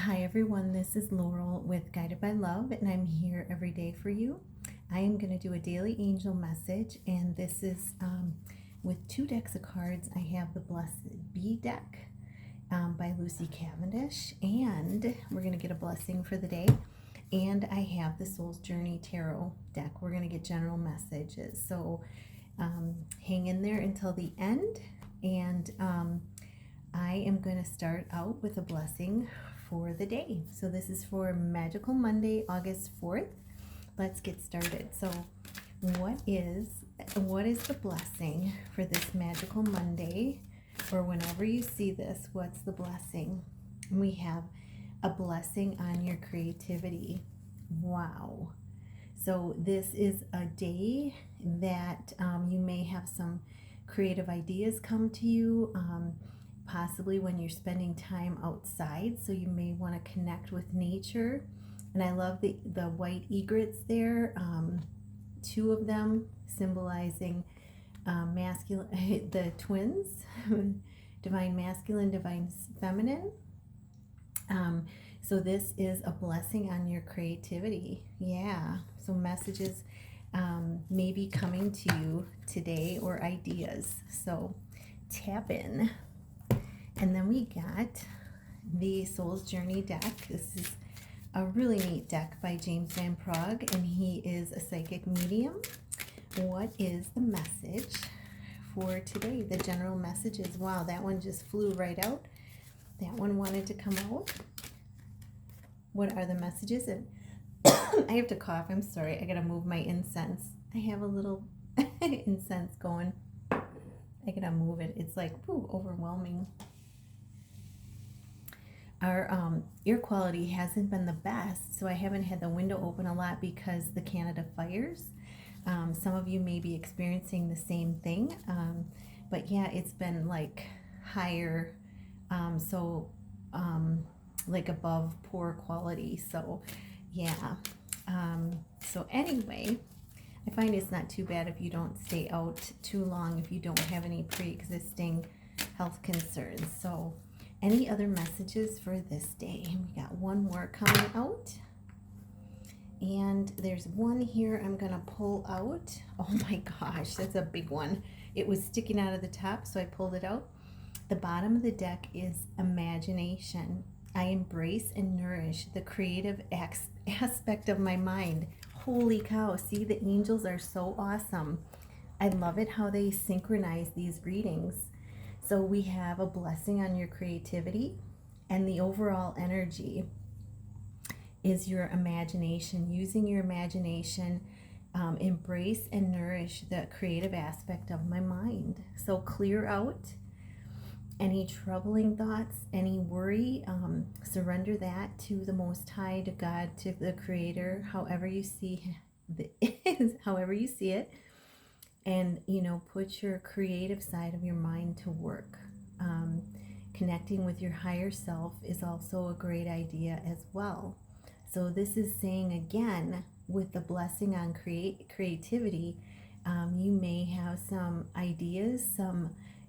Hi everyone, this is Laurel with Guided by Love, and I'm here every day for you. I am going to do a daily angel message, and this is with two decks of cards. I have the Blessed Bee deck by Lucy Cavendish, and we're going to get a blessing for the day. And I have the Soul's Journey Tarot deck. We're going to get general messages, so hang in there until the end, and I am going to start out with a blessing for the day. So this is for Magical Monday, August 4th. Let's get started. So what is the blessing for this Magical Monday, or whenever you see this, what's the blessing? We have a blessing on your creativity. Wow. So this is a day that you may have some creative ideas come to you, possibly when you're spending time outside. So you may want to connect with nature. And I love the white egrets there, two of them symbolizing masculine, the twins, divine masculine, divine feminine. So this is a blessing on your creativity. Yeah. So messages may be coming to you today, or ideas. So tap in. And then we got the Soul's Journey deck. This is a really neat deck by James Van Praagh, and he is a psychic medium. What is the message for today? The general messages. Wow, that one just flew right out. That one wanted to come out. What are the messages? And I have to cough. I'm sorry. I got to move my incense. I have a little incense going. I got to move it. It's like, ooh, overwhelming. Our air quality hasn't been the best, so I haven't had the window open a lot because the Canada fires. Some of you may be experiencing the same thing, but yeah, it's been like higher, like above poor quality. So yeah, so anyway, I find it's not too bad if you don't stay out too long, if you don't have any pre-existing health concerns. So any other messages for this day? We got one more coming out. And there's one here I'm going to pull out. Oh my gosh, that's a big one. It was sticking out of the top, so I pulled it out. The bottom of the deck is imagination. I embrace and nourish the creative aspect of my mind. Holy cow, see, the angels are so awesome. I love it how they synchronize these readings. So we have a blessing on your creativity, and the overall energy is your imagination. Using your imagination, embrace and nourish the creative aspect of my mind. So clear out any troubling thoughts, any worry, surrender that to the Most High, to God, to the Creator, however you see however you see it. And, put your creative side of your mind to work. Connecting with your higher self is also a great idea as well. So this is saying, again, with the blessing on creativity, you may have some ideas,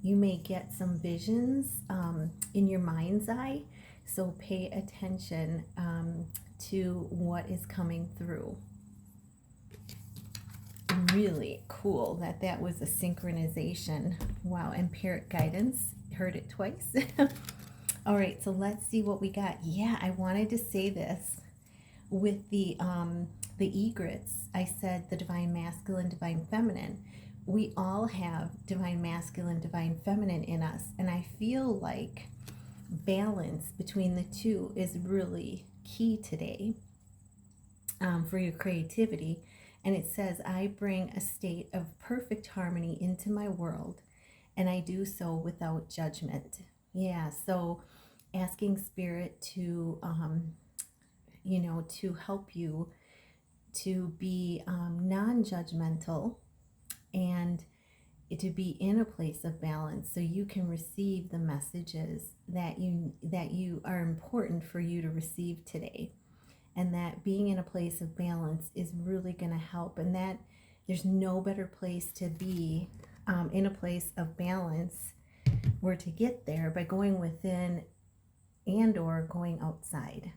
you may get some visions in your mind's eye. So pay attention to what is coming through. Really cool that was a synchronization. Wow, empiric guidance. Heard it twice. All right, so let's see what we got. Yeah, I wanted to say this with the egrets. I said the divine masculine, divine feminine. We all have divine masculine, divine feminine in us, and I feel like balance between the two is really key today for your creativity. And it says, I bring a state of perfect harmony into my world, and I do so without judgment. Yeah, so asking Spirit to, to help you to be non-judgmental, and to be in a place of balance, so you can receive the messages that you are important for you to receive today. And that being in a place of balance is really going to help. And that there's no better place to be in a place of balance, or to get there, by going within and or going outside.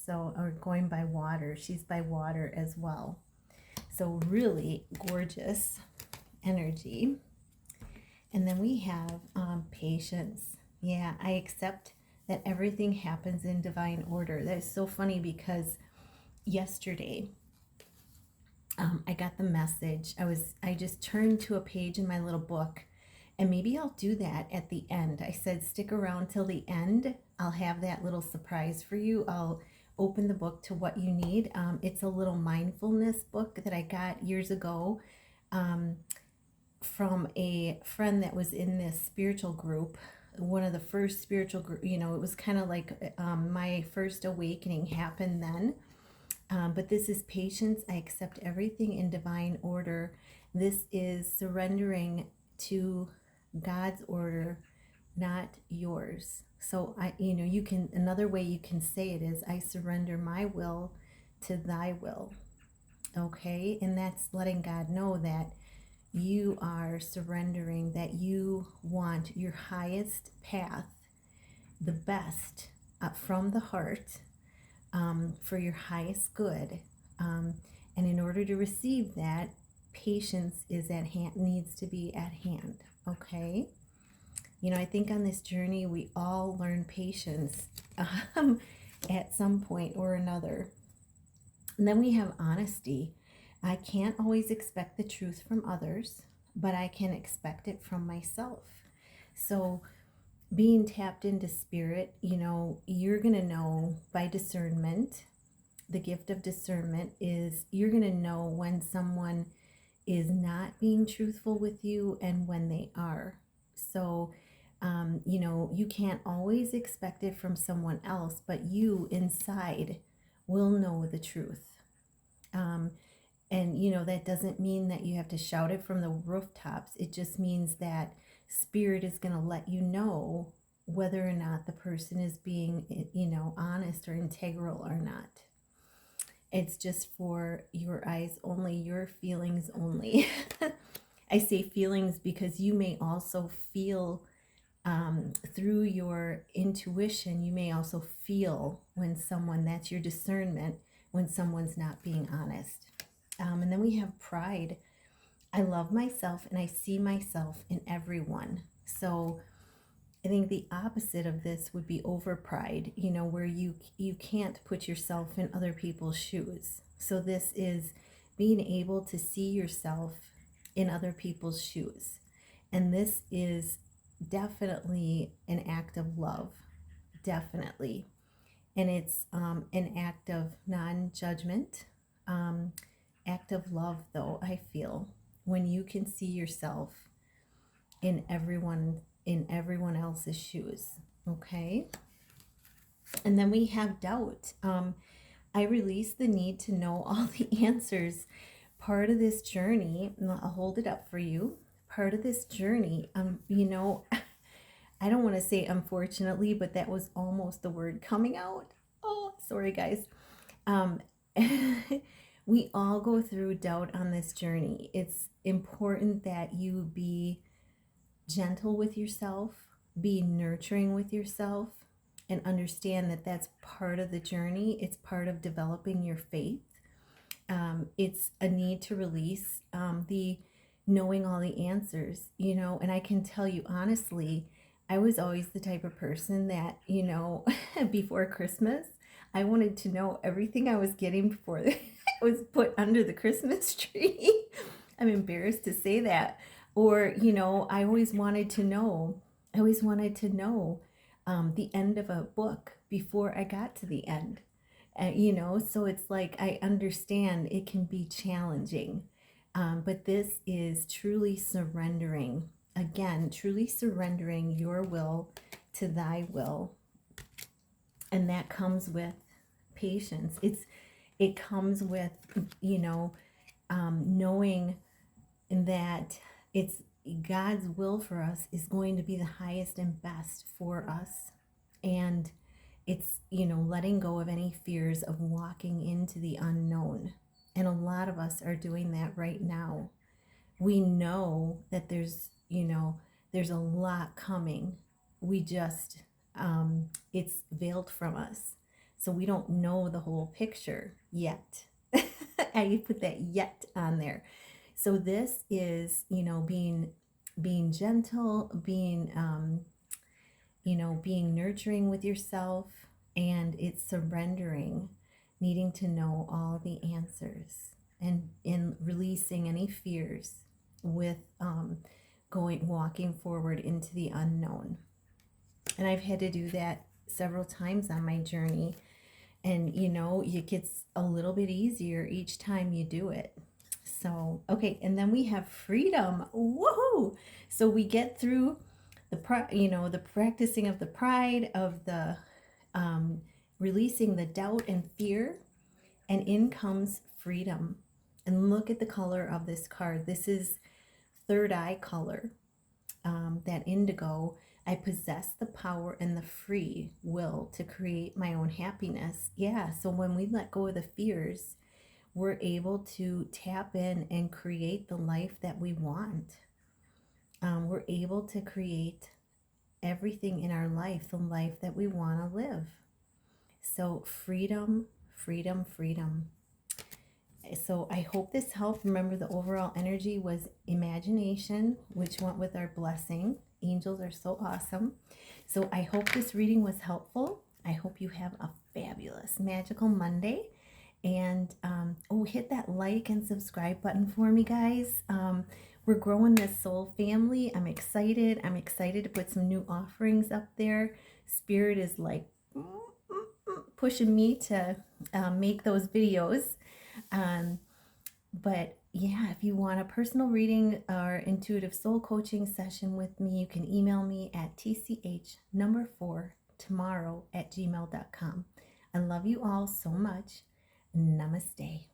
So, or going by water. She's by water as well. So really gorgeous energy. And then we have patience. Yeah, I accept that everything happens in divine order. That is so funny because yesterday I got the message. I just turned to a page in my little book, and maybe I'll do that at the end. I said stick around till the end. I'll have that little surprise for you. I'll open the book to what you need. It's a little mindfulness book that I got years ago. From a friend that was in this spiritual group, one of the first spiritual group, it was kind of like my first awakening happened then. But this is patience. I accept everything in divine order. This is surrendering to God's order, not yours. So another way you can say it is, I surrender my will to thy will. Okay. And that's letting God know that you are surrendering, that you want your highest path, the best from the heart, for your highest good. And in order to receive that, patience is at hand, needs to be at hand. Okay. I think on this journey, we all learn patience at some point or another. And then we have honesty. I can't always expect the truth from others, but I can expect it from myself. So being tapped into spirit, you're going to know by discernment. The gift of discernment is you're going to know when someone is not being truthful with you and when they are. So, you can't always expect it from someone else, but you inside will know the truth. And, that doesn't mean that you have to shout it from the rooftops. It just means that spirit is going to let you know whether or not the person is being, honest or integral or not. It's just for your eyes only, your feelings only. I say feelings because you may also feel through your intuition, you may also feel when that's your discernment, when someone's not being honest. And then we have pride. I love myself and I see myself in everyone. So I think the opposite of this would be over pride, where you can't put yourself in other people's shoes. So this is being able to see yourself in other people's shoes. And this is definitely an act of love, definitely. And it's an act of non-judgment, act of love, though, I feel, when you can see yourself in everyone else's shoes. Okay. And then we have doubt. I release the need to know all the answers. Part of this journey, and I'll hold it up for you. Part of this journey, I don't want to say unfortunately, but that was almost the word coming out. Oh, sorry guys. We all go through doubt on this journey. It's important that you be gentle with yourself, be nurturing with yourself, and understand that that's part of the journey. It's part of developing your faith. It's a need to release the knowing all the answers, and I can tell you honestly, I was always the type of person that, before Christmas, I wanted to know everything I was getting before it was put under the Christmas tree. I'm embarrassed to say that. Or, I always wanted to know the end of a book before I got to the end. So it's like I understand it can be challenging. But this is truly surrendering. Again, truly surrendering your will to thy will. And that comes with patience. It comes with, knowing that it's God's will for us is going to be the highest and best for us. And it's, letting go of any fears of walking into the unknown. And a lot of us are doing that right now. We know that there's a lot coming. We just, it's veiled from us. So we don't know the whole picture yet. I put that yet on there. So this is, being gentle, being nurturing with yourself, and it's surrendering, needing to know all the answers, and in releasing any fears with walking forward into the unknown. And I've had to do that several times on my journey. And it gets a little bit easier each time you do it. So, okay, and then we have freedom. Woohoo! So we get through the practicing of the pride, of the releasing the doubt and fear, and in comes freedom. And look at the color of this card. This is third eye color, that indigo. I possess the power and the free will to create my own happiness. Yeah, so when we let go of the fears, we're able to tap in and create the life that we want. We're able to create everything in our life, the life that we want to live. So freedom, freedom, freedom. So I hope this helped. Remember, the overall energy was imagination, which went with our blessing. Angels are so awesome. So I hope this reading was helpful. I hope you have a fabulous, magical Monday. And hit that like and subscribe button for me, guys. We're growing this soul family. I'm excited. I'm excited to put some new offerings up there. Spirit is like pushing me to make those videos. But yeah, if you want a personal reading or intuitive soul coaching session with me, you can email me at tch4tomorrow@gmail.com. I love you all so much. Namaste.